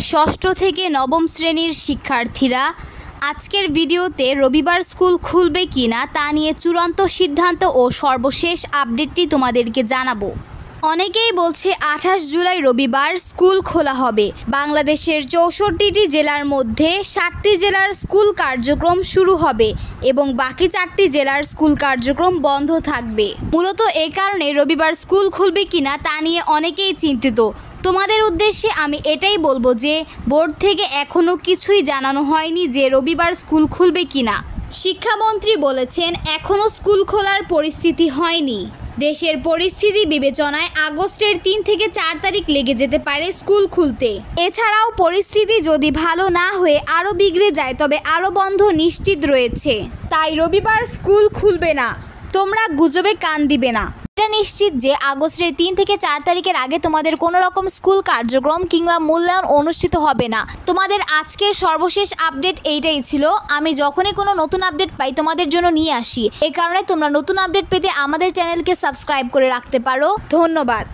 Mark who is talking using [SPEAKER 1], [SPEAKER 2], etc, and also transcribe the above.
[SPEAKER 1] ষষ্ঠ থেকে নবম শ্রেণীর শিক্ষার্থীরা আজকের ভিডিওতে রবিবার স্কুল খুলবে কিনা তা নিয়ে চূড়ান্ত সিদ্ধান্ত ও সর্বশেষ আপডেটটি তোমাদেরকে জানাবো। অনেকেই বলছে 28 জুলাই রবিবার স্কুল খোলা হবে। বাংলাদেশের 64টি জেলার মধ্যে 7টি জেলার স্কুল কার্যক্রম শুরু হবে এবং বাকি 4টি জেলার স্কুল কার্যক্রম বন্ধ থাকবে। মূলত এই কারণে রবিবার স্কুল খুলবে কিনা তা নিয়ে অনেকেই চিন্তিত। তোমাদের উদ্দেশ্যে আমি এটাই বলবো যে বোর্ড থেকে এখনও কিছুই জানানো হয়নি যে রবিবার স্কুল খুলবে কিনা। শিক্ষামন্ত্রী বলেছেন এখনও স্কুল খোলার পরিস্থিতি হয়নি। দেশের পরিস্থিতি বিবেচনায় আগস্টের 3 থেকে 4 তারিখ লেগে যেতে পারে স্কুল খুলতে। এছাড়াও পরিস্থিতি যদি ভালো না হয়ে আরও বিগড়ে যায় তবে আরও বন্ধ নিশ্চিত রয়েছে। তাই রবিবার স্কুল খুলবে না, তোমরা গুজবে কান দিবে না। এটা নিশ্চিত যে আগস্টের 3 থেকে 4 তারিখের আগে তোমাদের কোনো রকম স্কুল কার্যক্রম কিংবা মূল্যায়ন অনুষ্ঠিত হবে না। তোমাদের আজকের সর্বশেষ আপডেট এইটাই ছিল। আমি যখনই কোনো নতুন আপডেট পাই তোমাদের জন্য নিয়ে আসি। এই কারণে তোমরা নতুন আপডেট পেতে আমাদের চ্যানেলকে সাবস্ক্রাইব করে রাখতে পারো। ধন্যবাদ।